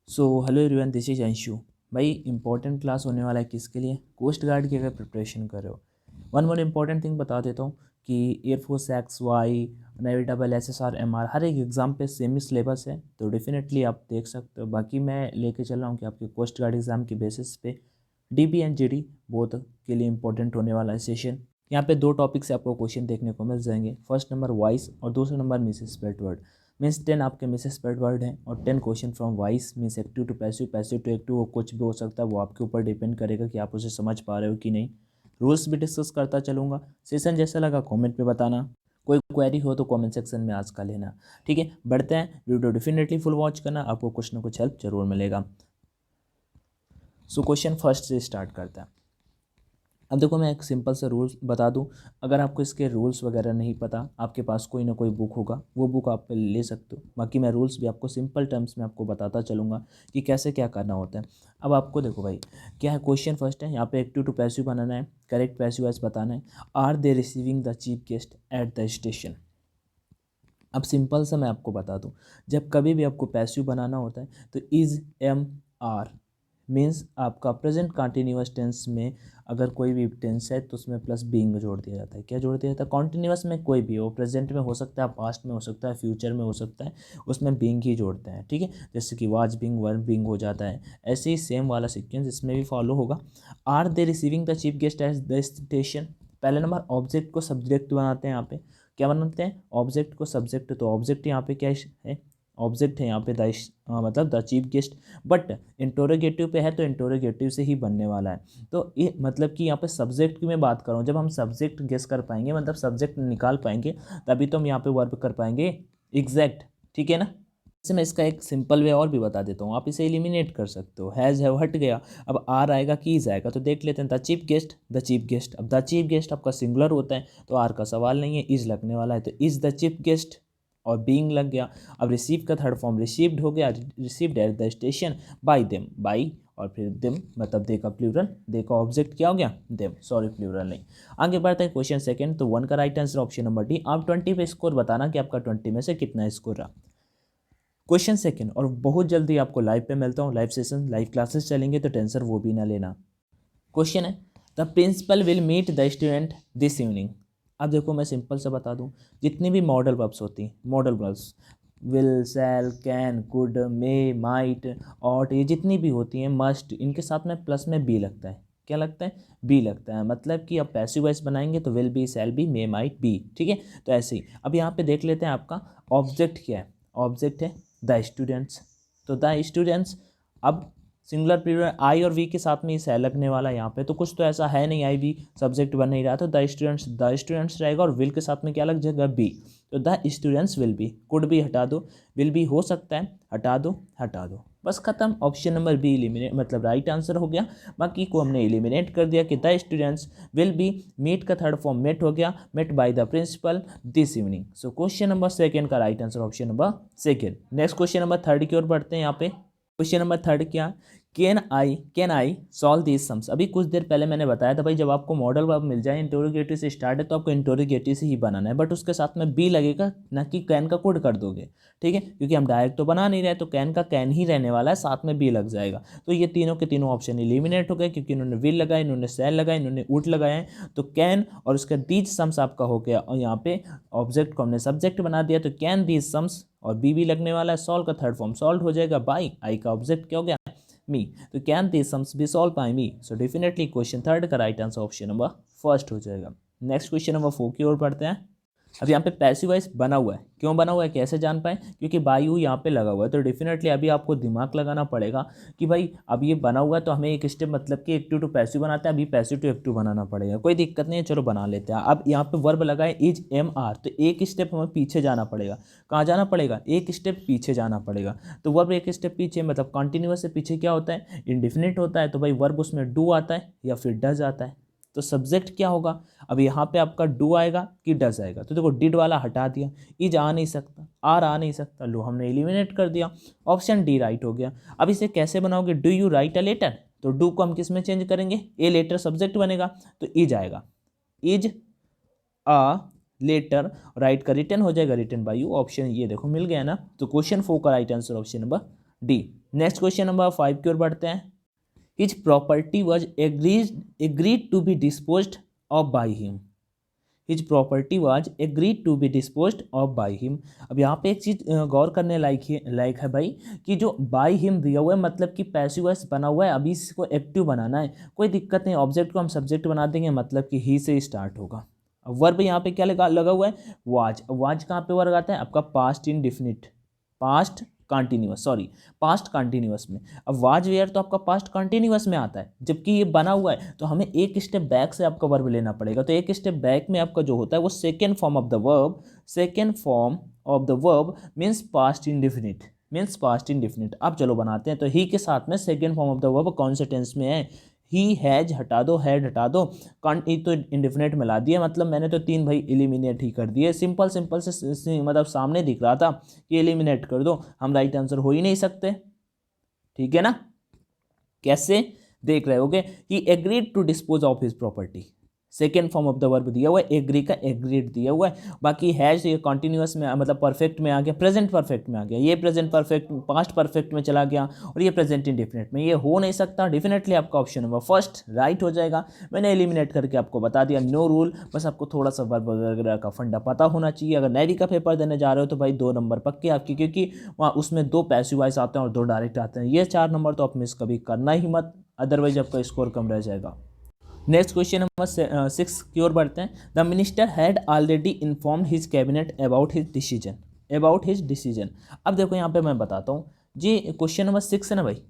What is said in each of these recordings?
So hello everyone, this is Anshu. भाई important class होने वाला है किसके लिए? कोस्ट गार्ड की अगर प्रिपरेशन कर रहे हो। वन मोर इंपॉर्टेंट थिंग बता देता हूँ कि air force X Y navy double S S R M R हर एक एग्ज़ाम पे सेम ही सिलेबस है, तो डेफिनेटली आप देख सकते हो। बाकी मैं लेके चल रहा हूँ कि आपके कोस्ट गार्ड एग्ज़ाम की बेसिस पे D B and G D both के लिए इंपॉर्टेंट होने वाला है सेशन। यहाँ पे दो टॉपिक से आपको क्वेश्चन देखने को मिल जाएंगे। फर्स्ट नंबर वॉइस और दूसरा number misspelled word. Means 10 आपके मिसेस स्पेल्ड वर्ड हैं और 10 question from voice means active to passive, passive to active. वो कुछ भी हो सकता है, वो आपके ऊपर डिपेंड करेगा कि आप उसे समझ पा रहे हो कि नहीं। रूल्स भी डिस्कस करता चलूँगा। सेशन जैसा लगा कमेंट पे बताना। कोई क्वेरी हो तो कमेंट सेक्शन में आज का लेना। ठीक है, बढ़ते हैं। वीडियो डेफिनेटली फुल वॉच करना, आपको कुछ ना कुछ हेल्प जरूर मिलेगा। सो क्वेश्चन फर्स्ट से स्टार्ट करते हैं। अब देखो, मैं एक सिंपल सा रूल्स बता दूं। अगर आपको इसके रूल्स वगैरह नहीं पता, आपके पास कोई ना कोई बुक होगा, वो बुक आप ले सकते हो। बाकी मैं रूल्स भी आपको सिंपल टर्म्स में आपको बताता चलूँगा कि कैसे क्या करना होता है। अब आपको देखो भाई, क्या है क्वेश्चन फर्स्ट है, यहाँ पे एक्टिव टू पैसिव बनाना है, करेक्ट पैसिव वाइज बताना है। Are they receiving the chief guest at the station. अब सिंपल सा मैं आपको बता दूं, जब कभी भी आपको पैसिव बनाना होता है तो इज़ एम आर मीन्स आपका प्रेजेंट कंटिन्यूअस टेंस में अगर कोई भी टेंस है तो उसमें प्लस बीइंग जोड़ दिया जाता है। क्या जोड़ दिया जाता है? कॉन्टिन्यूअस में कोई भी हो, प्रेजेंट में हो सकता है, पास्ट में हो सकता है, फ्यूचर में हो सकता है, उसमें बीइंग ही जोड़ते हैं। ठीक है, जैसे कि वाज बीइंग, वर बीइंग हो जाता है। ऐसे ही सेम वाला सीक्वेंस इसमें भी फॉलो होगा। Are they receiving the chief guest at the station. पहले नंबर ऑब्जेक्ट को सब्जेक्ट बनाते हैं। यहाँ पे क्या बनाते हैं? ऑब्जेक्ट को सब्जेक्ट। तो ऑब्जेक्ट यहाँ पे क्या है? ऑब्जेक्ट है यहाँ पे मतलब द चीफ गेस्ट। बट इंटोरोगेटिव पे है तो इंटोरोगेटिव से ही बनने वाला है। तो ये मतलब कि यहाँ पे सब्जेक्ट की मैं बात कर रहा हूँ। जब हम सब्जेक्ट गेस कर पाएंगे, मतलब सब्जेक्ट निकाल पाएंगे, तभी तो हम यहाँ पे वर्ब कर पाएंगे एग्जैक्ट। ठीक है ना? जैसे मैं इसका एक सिंपल वे और भी बता देता हूँ, आप इसे एलिमिनेट कर सकते हो। हैज़ हैव हट गया, अब आर आएगा कि इज आएगा। तो देख लेते हैं, the chief guest, the chief guest. अब द चीफ गेस्ट आपका सिंगुलर होता है तो आर का सवाल नहीं है, इज लगने वाला है। तो इज द चीफ गेस्ट और बीइंग लग गया। अब रिसीव का थर्ड फॉर्म रिसीव्ड हो गया, received eight the station by them, by और फिर देम मतलब दे का प्लूरल, दे का ऑब्जेक्ट क्या हो गया? देम, सॉरी प्लूरल नहीं। आगे बढ़ते हैं क्वेश्चन सेकंड। तो 1 का right answer option number D. आप 20 पे स्कोर बताना कि आपका 20 में से कितना स्कोर रहा। क्वेश्चन सेकंड, और बहुत जल्दी आपको लाइव पे मिलता हूँ। लाइव सेशन, लाइव क्लासेस चलेंगे तो टेंशन वो भी ना लेना। क्वेश्चन है, the principal will meet the student this evening. अब देखो, मैं सिंपल से बता दूं, जितनी भी मॉडल वर्ब्स होती हैं, modal verbs will, shall, can, could, may, might, ought, ये जितनी भी होती हैं, मस्ट, इनके साथ में प्लस में बी लगता है। क्या लगता है? बी लगता है। मतलब कि अब पैसिव वॉइस बनाएंगे तो will be, shall be, may, might, be. ठीक है, तो ऐसे ही। अब यहाँ पे देख लेते हैं आपका ऑब्जेक्ट क्या है। ऑब्जेक्ट है द स्टूडेंट्स। तो द स्टूडेंट्स, अब सिंगुलर प्लूरल आई और वी के साथ में इसे लगने वाला है यहाँ पे, तो कुछ तो ऐसा है नहीं, आई वी सब्जेक्ट बन नहीं रहा। तो द स्टूडेंट्स रहेगा और विल के साथ में क्या लग जाएगा? बी। तो the students will B, could भी हटा दो, विल बी हो सकता है, हटा दो, हटा दो, बस खत्म। ऑप्शन नंबर बी एलिमिनेट, मतलब राइट आंसर हो गया। बाकी को हमने एलिमिनेट कर दिया कि the students will be, meet का थर्ड फॉर्म मेट हो गया, met by the principal this evening. So question number second का right answer option number second. Next question number third की ओर बढ़ते हैं। यहाँ पे क्वेश्चन नंबर थर्ड क्या? Can I solve these sums. अभी कुछ देर पहले मैंने बताया था भाई, जब आपको मॉडल वर्ब मिल जाए, इंटरोगेटिव से स्टार्ट है तो आपको इंटरोगेटिव से ही बनाना है, बट उसके साथ में बी लगेगा, ना कि कैन का कोड कर दोगे। ठीक है, क्योंकि हम डायरेक्ट तो बना नहीं रहे, तो कैन का कैन ही रहने वाला है, साथ में बी लग जाएगा। तो ये तीनों के तीनों ऑप्शन एलिमिनेट हो गए, क्योंकि इन्होंने विल लगाया, इन्होंने सेल लगाया, इन्होंने उट लगाया है। तो कैन और उसका दीज सम्स आपका हो गया, और यहाँ पे ऑब्जेक्ट को हमने सब्जेक्ट बना दिया, तो कैन दीज सम्स और बी भी लगने वाला है। सॉल्व का थर्ड फॉर्म सॉल्व हो जाएगा बाई, आई का ऑब्जेक्ट क्या हो गया? मी। तो can this sums be solve by me? So definitely question third का right answer option number first हो जाएगा। नेक्स्ट क्वेश्चन नंबर 4 की ओर पढ़ते हैं। अब यहाँ पे पैसिव वॉइस बना हुआ है, क्यों बना हुआ है, कैसे जान पाए? क्योंकि बाई यू यहाँ पे लगा हुआ है। तो डेफिनेटली अभी आपको दिमाग लगाना पड़ेगा कि भाई अब ये बना हुआ है तो हमें एक स्टेप, मतलब कि एक्टिव टू पैसिव बनाते हैं, अभी पैसिव टू एक्टिव बनाना पड़ेगा। कोई दिक्कत नहीं है, चलो बना लेते हैं। अब यहाँ पे वर्ब लगा है इज एम आर, तो एक स्टेप हमें पीछे जाना पड़ेगा। कहाँ जाना पड़ेगा? एक स्टेप पीछे जाना पड़ेगा। तो वर्ब एक स्टेप पीछे, मतलब कॉन्टिन्यूअस से पीछे क्या होता है? इंडिफिनिट होता है। तो भाई वर्ब उसमें डू आता है या फिर डज आता है। तो सब्जेक्ट क्या होगा? अब यहाँ पे आपका डू आएगा कि डज आएगा? तो देखो, डिड वाला हटा दिया, इज आ नहीं सकता, आर आ नहीं सकता, लो हमने एलिमिनेट कर दिया। ऑप्शन डी राइट हो गया। अब इसे कैसे बनाओगे? Do you write a letter, तो डू को हम किस में चेंज करेंगे? ए लेटर सब्जेक्ट बनेगा, तो इज आएगा, इज अ लेटर। राइट का रिटर्न हो जाएगा, रिटर्न बाय यू। ऑप्शन ये देखो मिल गया ना। तो क्वेश्चन 4 का right answer option number D. Next question number 5 की ओर बढ़ते हैं। His property was agreed to be disposed of by him. His property was agreed to be disposed of by him. अब यहाँ पे एक चीज़ गौर करने लायक है भाई कि जो बाई हिम दिया हुआ है मतलब कि पैसिव वॉइस बना हुआ है, अभी इसको एक्टिव बनाना है, कोई दिक्कत नहीं, ऑब्जेक्ट को हम सब्जेक्ट बना देंगे, मतलब कि ही से स्टार्ट होगा। अब वर्ब यहाँ पे क्या लगा हुआ है, वाज। वाज कहाँ पे वर्ब आता है आपका, past indefinite, past continuous, sorry past continuous में। अब वाज वेयर तो आपका पास्ट कंटिन्यूअस में आता है, जबकि ये बना हुआ है तो हमें एक स्टेप बैक से आपका वर्ब लेना पड़ेगा। तो एक स्टेप बैक में आपका जो होता है वो second form of the verb, second form of the verb means past indefinite, means past indefinite. अब चलो बनाते हैं। तो ही के साथ में second form of the verb कौन से टेंस में है, ही हैज हटा दो, हैड हटा दो, तो इंडेफिनेट मिला दिया, मतलब मैंने तो 3 भाई एलिमिनेट ही कर दिए। सिंपल से मतलब सामने दिख रहा था कि एलिमिनेट कर दो, हम राइट आंसर हो ही नहीं सकते, ठीक है ना। कैसे देख रहे होगे, he agreed to dispose of his property, second form of the verb दिया हुआ है, एग्री का एग्रीड दिया हुआ है। बाकी हैज ये कॉन्टिन्यूअस में मतलब परफेक्ट में आ गया, प्रेजेंट परफेक्ट में आ गया, ये प्रेजेंट परफेक्ट पास्ट परफेक्ट में चला गया, और ये प्रेजेंट इंडेफिनिट में, ये हो नहीं सकता। डेफिनेटली आपका ऑप्शन नंबर फर्स्ट राइट हो जाएगा। मैंने एलिमिनेट करके आपको बता दिया, नो रूल, बस आपको थोड़ा सा वर्ब वगैरह का फंडा पता होना चाहिए। अगर नेवी का पेपर देने जा रहे हो तो भाई 2 नंबर पक्के आपकी, क्योंकि वहाँ उसमें 2 पैसिव वॉइस आते हैं और 2 डायरेक्ट आते हैं। ये 4 नंबर तो आप मिस कभी करना ही मत, अदरवाइज आपका स्कोर कम रह जाएगा। नेक्स्ट क्वेश्चन नंबर 6 की ओर बढ़ते हैं। The minister had already informed his cabinet about his decision, about his decision. अब देखो यहाँ पे मैं बताता हूँ जी, क्वेश्चन नंबर 6 है ना भाई,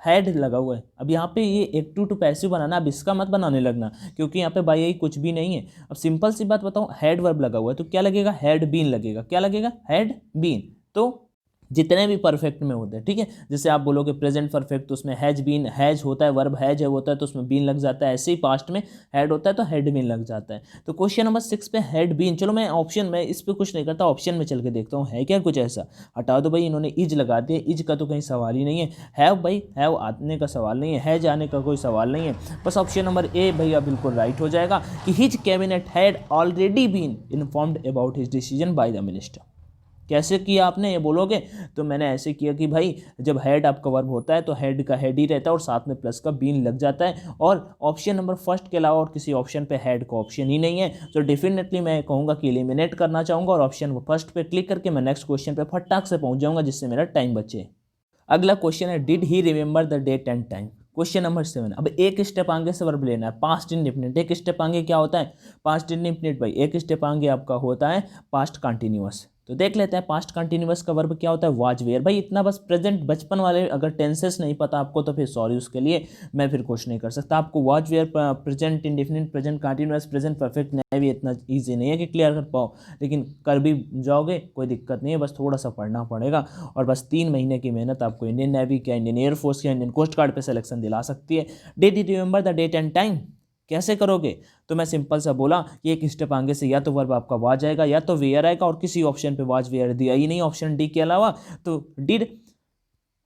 हैड लगा हुआ है। अब यहाँ पे ये एक्टिव टू पैसिव बनाना, अब इसका मत बनाने लगना, क्योंकि यहाँ पे बाई कुछ भी नहीं है। अब सिंपल सी बात बताऊँ, हैड वर्ब लगा हुआ है तो क्या लगेगा, हैड बीन लगेगा। क्या लगेगा, हैड बीन। तो जितने भी परफेक्ट में होते हैं, ठीक है, जैसे आप बोलोगे प्रेजेंट परफेक्ट तो उसमें हैज बीन, हैज होता है, वर्ब हैज होता है तो उसमें बीन लग जाता है। ऐसे ही पास्ट में हैड होता है तो हैड बीन लग जाता है। तो क्वेश्चन नंबर 6 पे हैड बीन, चलो मैं ऑप्शन में इस पर कुछ नहीं करता, ऑप्शन में चल के देखता हूँ है क्या कुछ ऐसा। हटा दो भाई, इन्होंने इज लगा दिया, इज का तो कहीं सवाल ही नहीं है। हैव भाई, हैव आने का सवाल नहीं है, हैज आने का कोई सवाल नहीं है। बस ऑप्शन नंबर ए भैया बिल्कुल राइट हो जाएगा कि his cabinet had already been informed about his decision by the minister. कैसे किया आपने ये बोलोगे, तो मैंने ऐसे किया कि भाई जब हेड आपका वर्ब होता है तो हेड का हेड ही रहता है और साथ में प्लस का बीन लग जाता है, और ऑप्शन नंबर फर्स्ट के अलावा और किसी ऑप्शन पे हेड का ऑप्शन ही नहीं है। तो डेफिनेटली मैं कहूँगा कि एलिमिनेट करना चाहूँगा और ऑप्शन फर्स्ट पे क्लिक करके मैं नेक्स्ट क्वेश्चन पे फटाक से पहुँच जाऊँगा, जिससे मेरा टाइम बचे। अगला क्वेश्चन है, did he remember the date and time. Question number 7। अब एक स्टेप आगे से वर्ब लेना है, पास्ट इंडेफिनिट। एक स्टेप आगे क्या होता है, पास्ट इंडेफिनिट भाई। एक स्टेप आगे आपका होता है पास्ट कंटिन्यूअस। तो देख लेते हैं पास्ट कंटिन्यूअस का वर्ब क्या होता है, वाज वेयर। भाई इतना बस प्रेजेंट बचपन वाले अगर टेंसेस नहीं पता आपको तो फिर सॉरी, उसके लिए मैं फिर कुछ नहीं कर सकता। आपको was where, present indefinite, present continuous, present perfect नहीं भी इतना ईजी नहीं है कि क्लियर कर पाओ, लेकिन कर भी जाओगे कोई दिक्कत नहीं है, बस थोड़ा सा पढ़ना पड़ेगा। और बस 3 महीने की मेहनत आपको इंडियन नेवी क्या, इंडियन एयरफोर्स या इंडियन कोस्ट गार्ड पे सिलेक्शन दिला सकती है। Did you remember the date and time, कैसे करोगे, तो मैं सिंपल सा बोला कि एक स्टेप आगे से या तो वर्ब आपका वाज आएगा या तो वेयर आएगा, और किसी ऑप्शन पे वाज वेयर दिया ही नहीं ऑप्शन डी के अलावा। तो डिड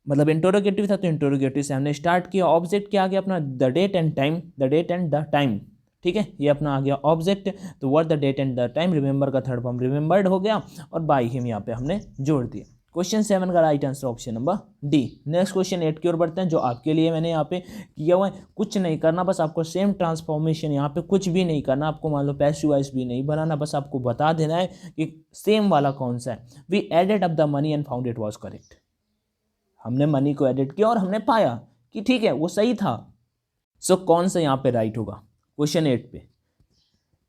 मतलब इंटरोगेटिव था तो इंटरोगेटिव से हमने स्टार्ट किया। ऑब्जेक्ट क्या आ गया अपना, the date and time, the date and the time, ठीक है, ये अपना आ गया ऑब्जेक्ट। तो word the date and the time, remember का थर्ड फॉर्म रिमेंबर्ड हो गया, और बाई हिम यहाँ पे हमने जोड़ दिया। क्वेश्चन 7 का right answer option number D. Next question 8 की ओर बढ़ते हैं, जो आपके लिए मैंने यहाँ पे किया हुआ है। कुछ नहीं करना, बस आपको सेम ट्रांसफॉर्मेशन, यहाँ पे कुछ भी नहीं करना आपको, मान लो पैसिव वॉइस भी नहीं बनाना, बस आपको बता देना है कि सेम वाला कौन सा है। We added up the money and found it was correct. हमने मनी को एडिट किया और हमने पाया कि ठीक है वो सही था। सो कौन सा यहाँ पे राइट होगा क्वेश्चन 8 पे।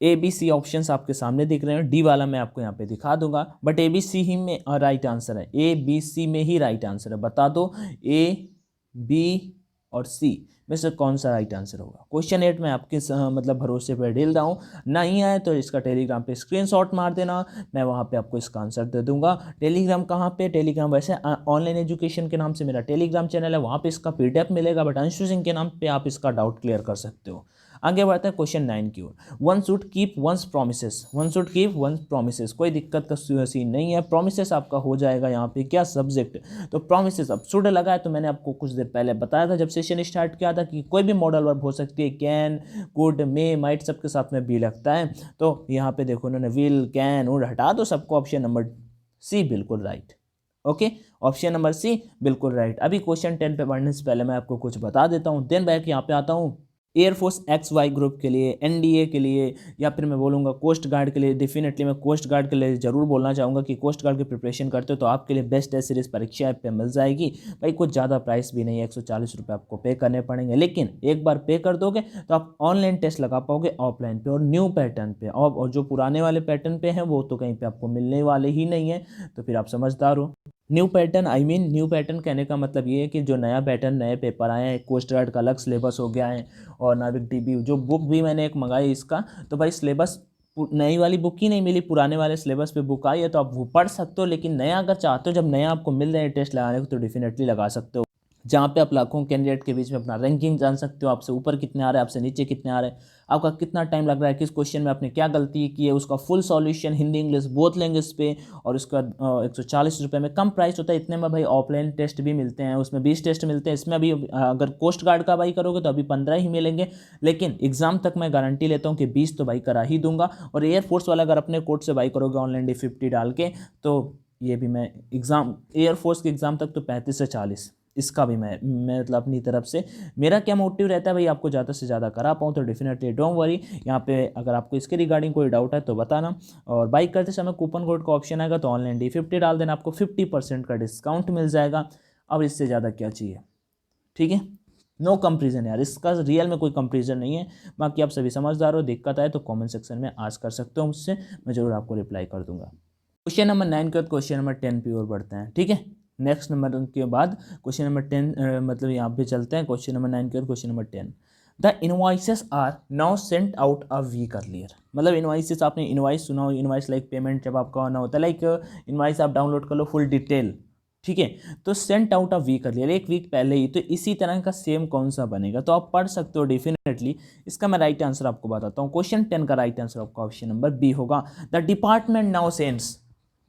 ए बी सी ऑप्शंस आपके सामने दिख रहे हैं, डी वाला मैं आपको यहाँ पे दिखा दूंगा, बट ए बी सी ही में राइट आंसर है, ए बी सी में ही राइट आंसर है। बता दो ए बी और सी में से कौन सा राइट आंसर होगा। क्वेश्चन 8 में आपके मतलब भरोसे पर ढेल रहा हूँ, नहीं आए तो इसका टेलीग्राम पे स्क्रीनशॉट मार देना, मैं वहाँ पे आपको इसका आंसर दे दूंगा। टेलीग्राम कहाँ पे, टेलीग्राम वैसे ऑनलाइन एजुकेशन के नाम से मेरा टेलीग्राम चैनल है, वहाँ पे इसका पीडीएफ मिलेगा, बट अंशु सिंह के नाम पे आप इसका डाउट क्लियर कर सकते हो। आगे बढ़ते हैं क्वेश्चन 9 की ओर। One should keep one's promises, one should keep one's promises, कोई दिक्कत का सीन नहीं है। प्रोमिसेस आपका हो जाएगा यहाँ पे क्या, सब्जेक्ट। तो प्रोमिसेस अब शुड लगा है, तो मैंने आपको कुछ देर पहले बताया था जब सेशन स्टार्ट किया था कि कोई भी मॉडल वर्ब हो सकती है, कैन, कुड, मे, माइट, सबके साथ में बी लगता है। तो यहाँ पे देखो उन्होंने विल, कैन, वुड हटा दो सबको, ऑप्शन नंबर सी बिल्कुल right. Okay, option number C बिल्कुल राइट। अभी क्वेश्चन 10 पे बढ़ने से पहले मैं आपको कुछ बता देता हूँ, देन बैक यहाँ पे आता हूँ। एयरफोर्स XY ग्रुप के लिए, NDA के लिए, या फिर मैं बोलूँगा कोस्ट गार्ड के लिए, डेफिनेटली मैं कोस्ट गार्ड के लिए ज़रूर बोलना चाहूँगा कि कोस्ट गार्ड की प्रिपरेशन करते हो तो आपके लिए बेस्ट टेस्ट सीरीज़ परीक्षा ऐप पे मिल जाएगी। भाई कुछ ज़्यादा प्राइस भी नहीं है, 140 रुपये आपको पे करने पड़ेंगे, लेकिन एक बार पे कर दोगे तो आप ऑनलाइन टेस्ट लगा पाओगे ऑफलाइन पे और न्यू पैटर्न पे, और जो पुराने वाले पैटर्न पे हैं वो तो कहीं पे आपको मिलने वाले ही नहीं है। तो फिर आप समझदार हो। न्यू पैटर्न न्यू पैटर्न कहने का मतलब ये है कि जो नया पैटर्न, नए पेपर आए हैं, कोस्ट गार्ड का अलग सिलेबस हो गया है, और नाविक DB जो बुक भी मैंने एक मंगाई इसका, तो भाई सिलेबस नई वाली बुक ही नहीं मिली, पुराने वाले सिलेबस पे बुक आई है, तो आप वो पढ़ सकते हो। लेकिन नया अगर चाहते हो, जब नया आपको मिल रहा है टेस्ट लगाने को, तो डेफिनेटली लगा सकते हो, जहाँ पे आप लाखों कैंडिडेट के बीच में अपना रैंकिंग जान सकते हो, आपसे ऊपर कितने आ रहे हैं, आपसे नीचे कितने आ रहे हैं, आपका कितना टाइम लग रहा है, किस क्वेश्चन में आपने क्या गलती की है, उसका full solution Hindi English both language पे, और उसका 140 रुपये में कम प्राइस होता है। इतने में भाई ऑफलाइन टेस्ट भी मिलते हैं, उसमें 20 टेस्ट मिलते हैं, इसमें अभी अगर कोस्ट गार्ड का भाई करोगे तो अभी 15 ही मिलेंगे, लेकिन एग्जाम तक मैं गारंटी लेता हूँ कि 20 तो भाई करा ही दूंगा। और एयरफोर्स वाला अगर अपने कोड से भाई करोगे ऑनलाइन D50 डाल के, तो ये भी मैं एग्ज़ाम एयरफोर्स के एग्ज़ाम तक तो 35 से 40, इसका भी मैं मतलब अपनी तरफ से मेरा क्या मोटिव रहता है भाई, आपको ज़्यादा से ज़्यादा करा पाऊँ। तो डेफिनेटली डोंट वरी, यहाँ पे अगर आपको इसके रिगार्डिंग कोई डाउट है तो बताना। और बाई करते समय कूपन कोड का ऑप्शन आएगा तो ऑनलाइन D50 डाल देना, आपको 50% का डिस्काउंट मिल जाएगा। अब इससे ज़्यादा क्या चाहिए, ठीक है। नो कंपेरिजन यार, इसका रियल में कोई कंपेरिजन नहीं है। बाकी आप सभी समझदार हो, दिक्कत आए तो कॉमेंट सेक्शन में आस्क कर सकते हो मुझसे, मैं ज़रूर आपको रिप्लाई कर दूंगा। क्वेश्चन नंबर 9 के बाद क्वेश्चन नंबर 10 पे और बढ़ते हैं, ठीक है। नेक्स्ट नंबर के बाद क्वेश्चन नंबर 10 मतलब यहाँ पे चलते हैं क्वेश्चन नंबर 9 के बाद question number 10। The invoices are now sent out a week earlier. मतलब इनवॉइसेस, आपने इनवॉइस सुना हो, इनवॉइस लाइक पेमेंट जब आपका होना होता है, लाइक इनवॉइस आप डाउनलोड कर लो फुल डिटेल, ठीक है। तो sent out a week earlier, एक वीक पहले ही, तो इसी तरह का सेम कौन सा बनेगा, तो आप पढ़ सकते हो डेफिनेटली। इसका मैं राइट आंसर आपको बताता हूँ। क्वेश्चन 10 का राइट आंसर आपका ऑप्शन नंबर बी होगा, द डिपार्टमेंट नाउ सेंड्स,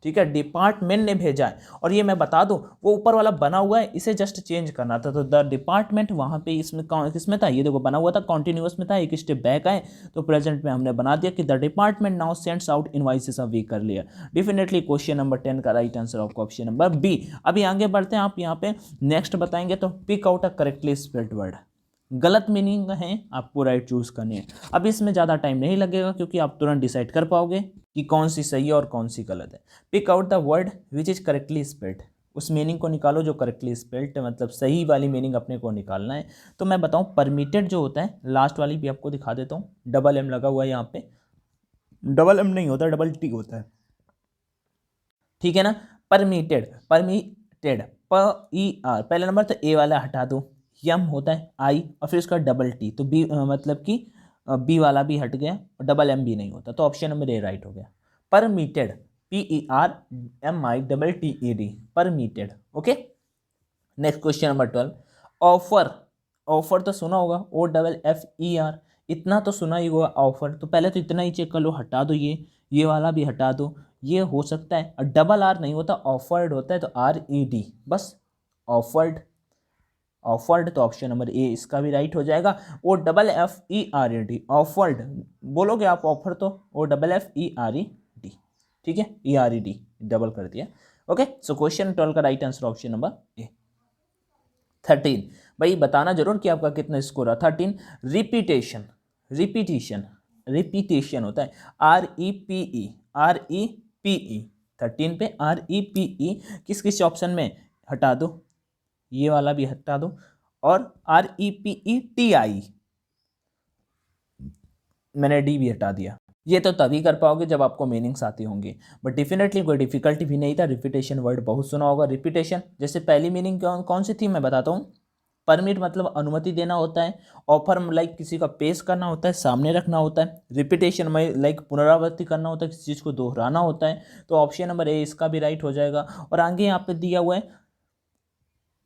ठीक है, डिपार्टमेंट ने भेजा है। और ये मैं बता दूं, वो ऊपर वाला बना हुआ है, इसे जस्ट चेंज करना था, तो द डिपार्टमेंट वहाँ पे इसमें किसमें था, ये देखो बना हुआ था कॉन्टिन्यूअस में था, एक स्टेप बैक आए तो प्रेजेंट में हमने बना दिया कि the department now sends out invoices a week earlier. Definitely question number 10 का राइट आंसर आपका ऑप्शन नंबर बी। अभी आगे बढ़ते हैं, आप यहाँ पे नेक्स्ट बताएंगे तो pick out a correctly spelled word, गलत मीनिंग है, आपको राइट चूज करनी है। अब इसमें ज़्यादा टाइम नहीं लगेगा क्योंकि आप तुरंत डिसाइड कर पाओगे कि कौन सी सही है और कौन सी गलत है। Pick out the word which is correctly spelled, उस मीनिंग को निकालो जो करेक्टली स्पेल्ड, मतलब सही वाली मीनिंग अपने को निकालना है। तो मैं बताऊं, परमिटेड जो होता है, लास्ट वाली भी आपको दिखा देता हूँ, डबल M लगा हुआ है यहाँ पे, डबल M नहीं होता, डबल T होता है, ठीक है ना। परमिटेड, परमिटेड, PER, पहले नंबर तो ए वाला हटा दो, यम होता है I, और फिर उसका डबल T, तो बी मतलब कि बी वाला भी हट गया और डबल M भी नहीं होता, तो ऑप्शन नंबर ए राइट हो गया। Permitted, PERMITTED, permitted, okay. Next question number 12, offer, offer तो सुना होगा, OFFER, इतना तो सुना ही होगा ऑफर, तो पहले तो इतना ही चेक कर लो, हटा दो ये वाला भी हटा दो, ये हो सकता है, और डबल R नहीं होता, ऑफर्ड होता है, तो RED, बस ऑफर्ड, ऑफर्ड, तो ऑप्शन नंबर ए इसका भी राइट हो जाएगा। OFFERED, ऑफर्ड बोलोगे आप ऑफर, तो OFFERED, ठीक है, ERED डबल कर दिया, ओके। सो क्वेश्चन 12 का right answer option number A. 13, भाई बताना जरूर कि आपका कितना स्कोर है। 13, रिपीटेशन, रिपीटिशन, रिपीटेशन होता है, REPE, REPE, 13 पे REPE, किस किस ऑप्शन में हटा दो, ये वाला भी हटा दो, और REPETI, मैंने डी भी हटा दिया। ये तो तभी कर पाओगे जब आपको मीनिंग्स आती होंगी, बट डेफिनेटली कोई डिफिकल्टी भी नहीं था। रिपीटेशन वर्ड बहुत सुना होगा। रिपीटेशन जैसे पहली मीनिंग कौन सी थी मैं बताता हूँ, परमिट मतलब अनुमति देना होता है, ऑफर लाइक किसी का पेश करना होता है, सामने रखना होता है, रिपीटेशन में लाइक पुनरावृत्ति करना होता है, किसी चीज़ को दोहराना होता है, तो ऑप्शन नंबर ए इसका भी राइट हो जाएगा। और आगे यहाँ पे दिया हुआ है,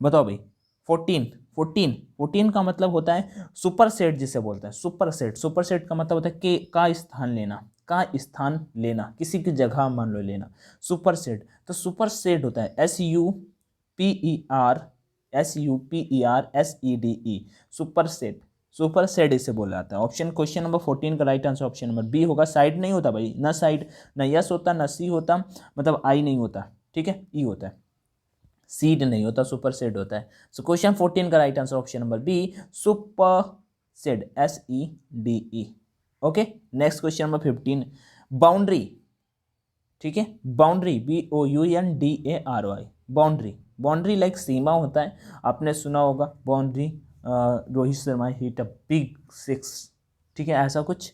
बताओ भाई, 14 का मतलब होता है सुपर सेट, जिसे बोलते हैं सुपर सेट। सुपर सेट का मतलब होता है कि का स्थान लेना, का स्थान लेना, किसी की जगह मान लो लेना, सुपर सेट। तो सुपर सेट होता है SUPERSEDE, supersede, supersede इसे बोला जाता है। ऑप्शन क्वेश्चन नंबर 14 का right answer option number B होगा। साइड नहीं होता भाई, ना साइड, ना यस होता, ना सी होता, मतलब आई नहीं होता, ठीक है, ई होता है। सीड नहीं होता, सुपर सीड होता है। सो क्वेश्चन 14 का right answer option number B, supersede, SEDE। Okay, next question number 15, boundary. ठीक है, boundary, BOUNDARY, boundary. Boundary like सीमा होता है, आपने सुना होगा boundary, Rohit Sharma hit a big six. ठीक है, ऐसा कुछ,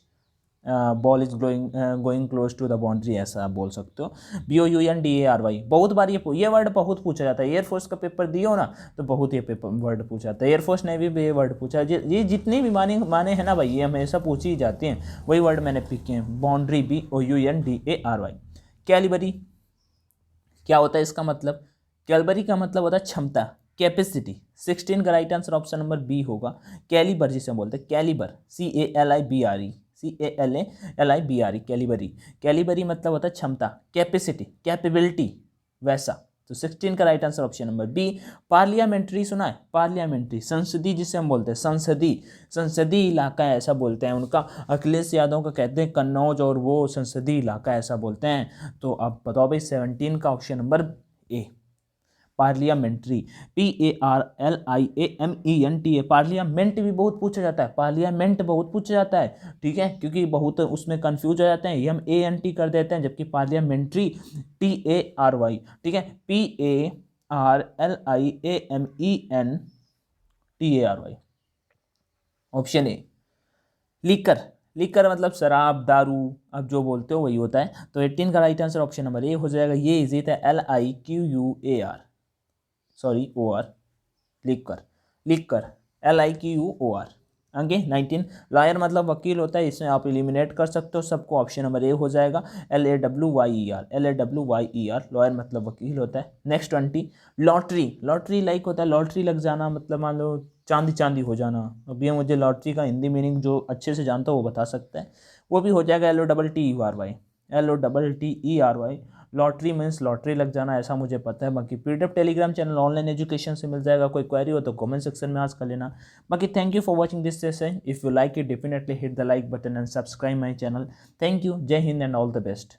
ball is going close to the boundary, ऐसा आप बोल सकते हो। BOUNDARY, बहुत बार ये वर्ड बहुत पूछा जाता है। एयरफोर्स का पेपर दियो ना तो बहुत ये पेपर वर्ड पूछा जाता है। एयरफोर्स ने भी ये वर्ड पूछा है। ये जितनी भी माने हैं ना भाई, ये हमेशा पूछी ही जाती हैं, वही वर्ड मैंने पिक किए हैं। Boundary, BOUNDARY। कैलिबरी क्या होता है इसका मतलब? कैलिबरी का मतलब होता है क्षमता, कैपेसिटी। 16 का right answer option number B होगा। कैलिबर जिसे हम बोलते हैं, कैलिबर, CALIBRE, कैलिबरी। कैलिबरी मतलब होता है क्षमता, कैपेसिटी, कैपेबिलिटी, वैसा। तो 16 का right answer option number B. Parliamentary सुना है? पार्लियामेंट्री, संसदीय जिसे हम बोलते हैं, संसदीय इलाका ऐसा बोलते हैं उनका। अखिलेश यादव का कहते हैं कन्नौज, और वो संसदीय इलाका ऐसा बोलते हैं। तो आप बताओ भाई, 17 का option number A, parliamentary, PARLIAMENT। Parliament भी बहुत पूछा जाता है, पार्लियामेंट बहुत पूछा जाता है। ठीक है, क्योंकि बहुत उसमें कंफ्यूज हो जाते हैं, हम ANT कर देते हैं, जबकि पार्लियामेंट्री TARY। ठीक है, PARLIAMENTARY, option A. Liquor, liquor मतलब शराब, दारू, आप जो बोलते हो वही होता है। तो 18 का right answer option number A हो जाएगा। ये इजी था, LIQUAR, sorry OR, liquor, liquor, LIQUOR। आगे 19, लॉयर मतलब वकील होता है, इसमें आप एलिमिनेट कर सकते हो सबको, ऑप्शन नंबर ए हो जाएगा। LAWYER, लॉयर मतलब वकील होता है। Next 20, lottery. लॉटरी लाइक होता है, लॉटरी लग जाना मतलब मान लो चांदी चांदी हो जाना। अब ये मुझे लॉटरी का हिंदी मीनिंग जो अच्छे से जानता है वो बता सकता है, वो भी हो जाएगा LOTTERY। लॉटरी मीन्स लॉटरी लग जाना, ऐसा मुझे पता है। बाकी PDF Telegram channel online education से मिल जाएगा। कोई क्वेरी हो तो कमेंट सेक्शन में आस्क कर लेना। बाकी thank you for watching this session. If you like it, definitely hit the like button and subscribe my channel. Thank you, जय हिंद एंड ऑल द बेस्ट।